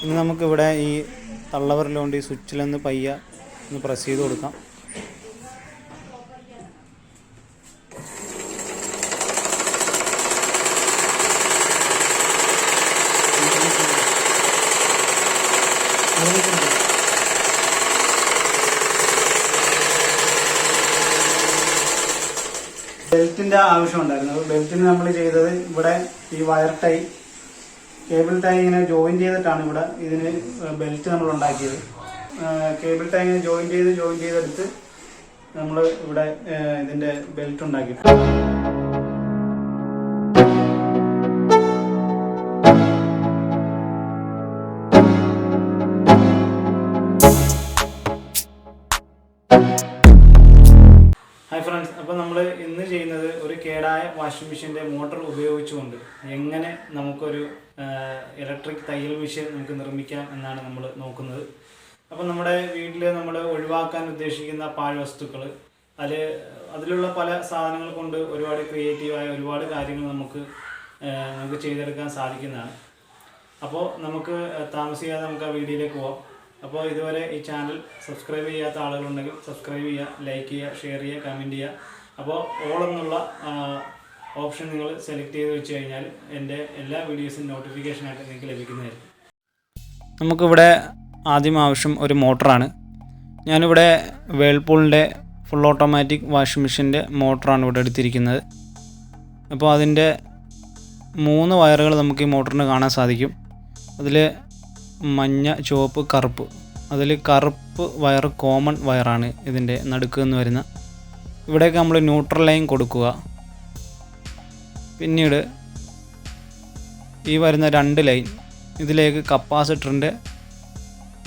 ഇനി നമുക്കിവിടെ ഈ തള്ളവരലുകൊണ്ട് ഈ സ്വിച്ചിലൊന്ന് പയ്യെ ഒന്ന് പ്രസ് ചെയ്ത് കൊടുക്കാം. ബെൽറ്റിൻ്റെ ആവശ്യമുണ്ടായിരുന്നു. ബെൽറ്റിന് നമ്മൾ ചെയ്തത് ഇവിടെ ഈ വയർ ടൈ, കേബിൾ ടൈ ഇങ്ങനെ ജോയിൻ ചെയ്തിട്ടാണ് ഇവിടെ ഇതിന് ബെൽറ്റ് നമ്മൾ ഉണ്ടാക്കിയത്. കേബിൾ ടൈ ഇങ്ങനെ ജോയിൻ ചെയ്തെടുത്ത് നമ്മൾ ഇവിടെ ഇതിൻ്റെ ബെൽറ്റ് ഉണ്ടാക്കിയിട്ടുണ്ട്. ഹായ് ഫ്രണ്ട്സ്, അപ്പോൾ നമ്മൾ ഇന്ന് ചെയ്യുന്നത് ഒരു കേടായ വാഷിംഗ് മെഷീൻ്റെ മോട്ടോർ ഉപയോഗിച്ചുകൊണ്ട് എങ്ങനെ നമുക്കൊരു ഇലക്ട്രിക് തയ്യൽ മെഷീൻ നമുക്ക് നിർമ്മിക്കാം എന്നാണ് നമ്മൾ നോക്കുന്നത്. അപ്പോൾ നമ്മുടെ വീട്ടിൽ നമ്മൾ ഒഴിവാക്കാൻ ഉദ്ദേശിക്കുന്ന പാഴ്വസ്തുക്കൾ, അതിലുള്ള പല സാധനങ്ങൾ കൊണ്ട് ഒരുപാട് ക്രിയേറ്റീവായ ഒരുപാട് കാര്യങ്ങൾ നമുക്ക് ചെയ്തെടുക്കാൻ സാധിക്കുന്നതാണ്. അപ്പോൾ നമുക്ക് താമസിയാതെ നമുക്ക് ആ വീഡിയോയിലേക്ക് പോവാം. അപ്പോൾ ഇതുവരെ ഈ ചാനൽ സബ്സ്ക്രൈബ് ചെയ്യാത്ത ആളുകളുണ്ടെങ്കിൽ സബ്സ്ക്രൈബ് ചെയ്യുക, ലൈക്ക് ചെയ്യുക, ഷെയർ ചെയ്യുക, കമൻറ്റ് ചെയ്യുക. അപ്പോൾ ഓൾ എന്നുള്ള ഓപ്ഷൻ നിങ്ങൾ സെലക്ട് ചെയ്ത് വെച്ച് കഴിഞ്ഞാൽ എൻ്റെ എല്ലാ വീഡിയോസും നോട്ടിഫിക്കേഷനായിട്ട് നിങ്ങൾക്ക് ലഭിക്കുന്നതായിരിക്കും. നമുക്കിവിടെ ആദ്യം ആവശ്യം ഒരു മോട്ടറാണ്. ഞാനിവിടെ വേൾപൂളിൻ്റെ ഫുൾ ഓട്ടോമാറ്റിക് വാഷിംഗ് മെഷീൻ്റെ മോട്ടറാണ് ഇവിടെ എടുത്തിരിക്കുന്നത്. അപ്പോൾ അതിൻ്റെ 3 വയറുകൾ നമുക്ക് ഈ മോട്ടറിന് കാണാൻ സാധിക്കും. അതിൽ മഞ്ഞ, ചുവപ്പ്, കറുപ്പ്. അതിൽ കറുപ്പ് വയർ കോമൺ വയറാണ് ഇതിൻ്റെ നടുക്ക് നിന്ന് വരുന്ന. ഇവിടേക്ക് നമ്മൾ ന്യൂട്രൽ ലൈൻ കൊടുക്കുക. പിന്നീട് ഈ വരുന്ന 2 ലൈൻ ഇതിലേക്ക് കപ്പാസിറ്ററിൻ്റെ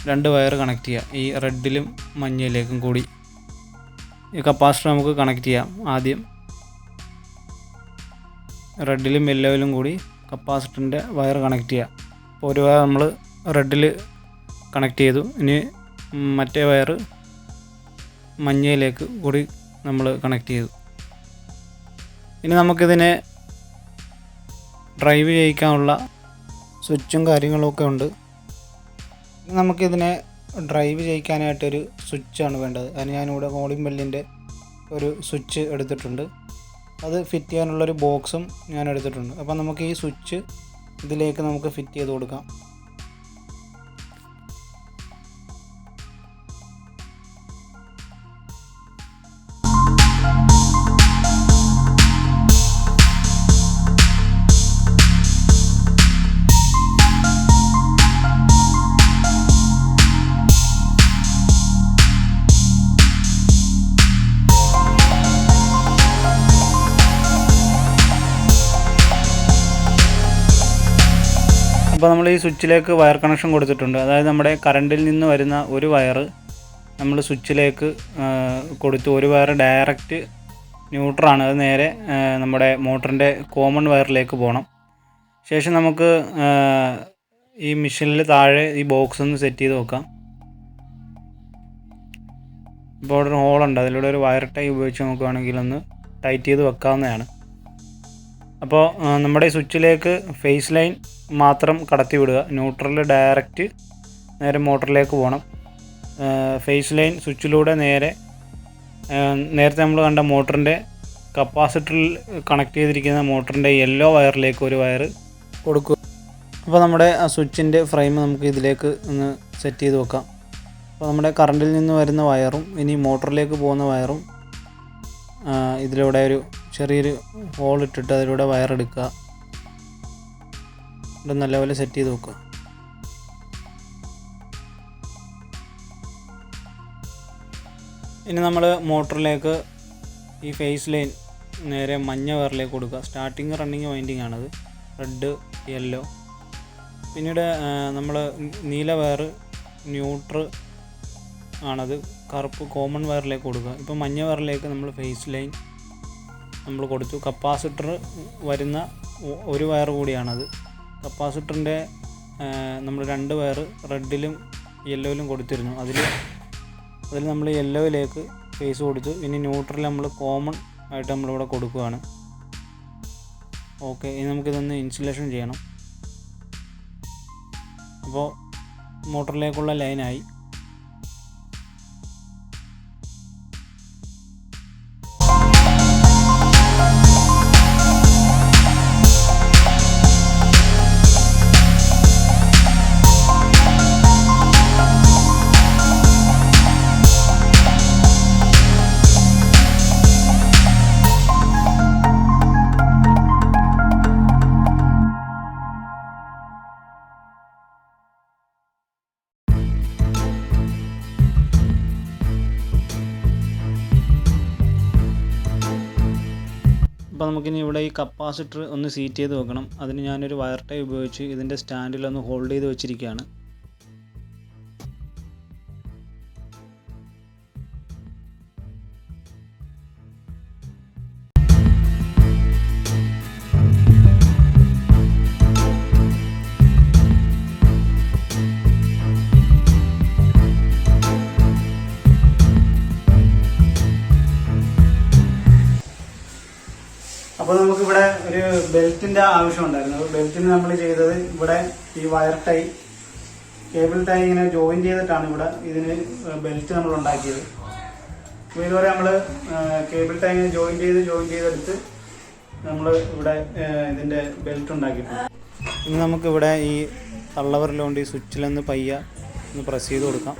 2 വയർ കണക്ട് ചെയ്യുക. ഈ റെഡിലും മഞ്ഞയിലേക്കും കൂടി ഈ കപ്പാസിറ്റർ നമുക്ക് കണക്ട് ചെയ്യാം. ആദ്യം റെഡിലും യെല്ലോയിലും കൂടി കപ്പാസിറ്ററിൻ്റെ വയർ കണക്ട് ചെയ്യുക. അപ്പോൾ ഒരു വയർ നമ്മൾ റെഡിൽ കണക്ട് ചെയ്തു. ഇനി മറ്റേ വയർ മഞ്ഞയിലേക്ക് കൂടി നമ്മൾ കണക്ട് ചെയ്തു. ഇനി നമുക്കിതിനെ ഡ്രൈവ് ചെയ്യിക്കാനുള്ള സ്വിച്ചും കാര്യങ്ങളൊക്കെ ഉണ്ട്. നമുക്കിതിനെ ഡ്രൈവ് ചെയ്യിക്കാനായിട്ടൊരു സ്വിച്ചാണ് വേണ്ടത്. അതിന് ഞാനിവിടെ കോളിംഗ് ബെല്ലിൻ്റെ ഒരു സ്വിച്ച് എടുത്തിട്ടുണ്ട്. അത് ഫിറ്റ് ചെയ്യാനുള്ളൊരു ബോക്സും ഞാൻ എടുത്തിട്ടുണ്ട്. അപ്പോൾ നമുക്ക് ഈ സ്വിച്ച് ഇതിലേക്ക് നമുക്ക് ഫിറ്റ് ചെയ്ത് കൊടുക്കാം. അപ്പോൾ നമ്മൾ ഈ സ്വിച്ചിലേക്ക് വയർ കണക്ഷൻ കൊടുത്തിട്ടുണ്ട്. അതായത് നമ്മുടെ കറണ്ടിൽ നിന്ന് വരുന്ന ഒരു വയർ നമ്മൾ സ്വിച്ചിലേക്ക് കൊടുത്തു. ഒരു വയർ ഡയറക്റ്റ് ന്യൂട്രലാണ്, അത് നേരെ നമ്മുടെ മോട്ടറിൻ്റെ കോമൺ വയറിലേക്ക് പോകണം. ശേഷം നമുക്ക് ഈ മെഷീനിൽ താഴെ ഈ ബോക്സ് ഒന്ന് സെറ്റ് ചെയ്ത് വെക്കാം. ഇപ്പോൾ അവിടെ ഒരു ഹോളുണ്ട്, അതിലൂടെ ഒരു വയർ ടൈ ഉപയോഗിച്ച് നോക്കുകയാണെങ്കിൽ ഒന്ന് ടൈറ്റ് ചെയ്ത് വെക്കാവുന്നതാണ്. അപ്പോൾ നമ്മുടെ ഈ സ്വിച്ചിലേക്ക് ഫേസ് ലൈൻ മാത്രം കടത്തി വിടുക. ന്യൂട്രൽ ഡയറക്റ്റ് നേരെ മോട്ടറിലേക്ക് പോകണം. ഫേസ് ലൈൻ സ്വിച്ചിലൂടെ നേരത്തെ നമ്മൾ കണ്ട മോട്ടറിൻ്റെ കപ്പാസിറ്ററിൽ കണക്ട് ചെയ്തിരിക്കുന്ന മോട്ടറിൻ്റെ യെല്ലോ വയറിലേക്ക് ഒരു വയർ കൊടുക്കുക. അപ്പോൾ നമ്മുടെ ആ സ്വിച്ചിൻ്റെ ഫ്രെയിം നമുക്ക് ഇതിലേക്ക് ഒന്ന് സെറ്റ് ചെയ്ത് വെക്കാം. അപ്പോൾ നമ്മുടെ കറണ്ടിൽ നിന്ന് വരുന്ന വയറും ഇനി മോട്ടറിലേക്ക് പോകുന്ന വയറും ഇതിലൂടെ ഒരു ചെറിയൊരു ഹോൾ ഇട്ടിട്ട് അതിലൂടെ വയറെടുക്കുക. ഇത് നല്ലപോലെ സെറ്റ് ചെയ്ത് വെക്കുക. ഇനി നമ്മൾ മോട്ടറിലേക്ക് ഈ ഫേസ് ലൈൻ നേരെ മഞ്ഞ വയറിലേക്ക് കൊടുക്കുക. സ്റ്റാർട്ടിങ് റണ്ണിങ് വൈൻഡിങ് ആണത്, റെഡ്, യെല്ലോ. പിന്നീട് നമ്മൾ നീല വയർ ന്യൂട്രൽ ആണത്, കറുപ്പ് കോമൺ വയറിലേക്ക് കൊടുക്കുക. ഇപ്പോൾ മഞ്ഞ വയറിലേക്ക് നമ്മൾ ഫേസ് ലൈൻ നമ്മൾ കൊടുത്തു. കപ്പാസിറ്റർ വരുന്ന ഒരു വയർ കൂടിയാണത്. കപ്പാസിറ്ററിൻ്റെ നമ്മൾ 2 വയർ റെഡിലും യെല്ലോയിലും കൊടുത്തിരുന്നു. അതിൽ നമ്മൾ യെല്ലോയിലേക്ക് ഫേസ് കൊടുത്തു. ഇനി ന്യൂട്രൽ നമ്മൾ കോമൺ ആയിട്ട് നമ്മളിവിടെ കൊടുക്കുകയാണ്. ഓക്കെ, ഇനി നമുക്കിതൊന്ന് ഇൻസുലേഷൻ ചെയ്യണം. അപ്പോൾ മോട്ടറിലേക്കുള്ള ലൈനായി. അപ്പോൾ നമുക്കിനി ഇവിടെ ഈ കപ്പാസിറ്റർ ഒന്ന് സീറ്റ് ചെയ്ത് വെക്കണം. അതിന് ഞാനൊരു വയർ ടൈ ഉപയോഗിച്ച് ഇതിൻ്റെ സ്റ്റാൻഡിലൊന്ന് ഹോൾഡ് ചെയ്ത് വെച്ചിരിക്കുകയാണ്. അപ്പോൾ നമുക്കിവിടെ ഒരു ബെൽറ്റിൻ്റെ ആവശ്യം ഉണ്ടായിരുന്നു. ബെൽറ്റിന് നമ്മൾ ചെയ്തത് ഇവിടെ ഈ വയർ ടൈ, കേബിൾ ടൈ ഇങ്ങനെ ജോയിൻ ചെയ്തിട്ടാണ് ഇവിടെ ഇതിന് ബെൽറ്റ് നമ്മൾ ഉണ്ടാക്കിയത്. അപ്പോൾ ഇതുവരെ നമ്മൾ കേബിൾ ടൈ ഇങ്ങനെ ജോയിൻ ചെയ്തെടുത്ത് നമ്മൾ ഇവിടെ ഇതിൻ്റെ ബെൽറ്റ് ഉണ്ടാക്കിയിട്ടുണ്ട്. ഇനി നമുക്കിവിടെ ഈ തള്ളവരലുകൊണ്ട് ഈ സ്വിച്ചിലൊന്ന് പയ്യ ഒന്ന് പ്രസ് ചെയ്ത് കൊടുക്കാം.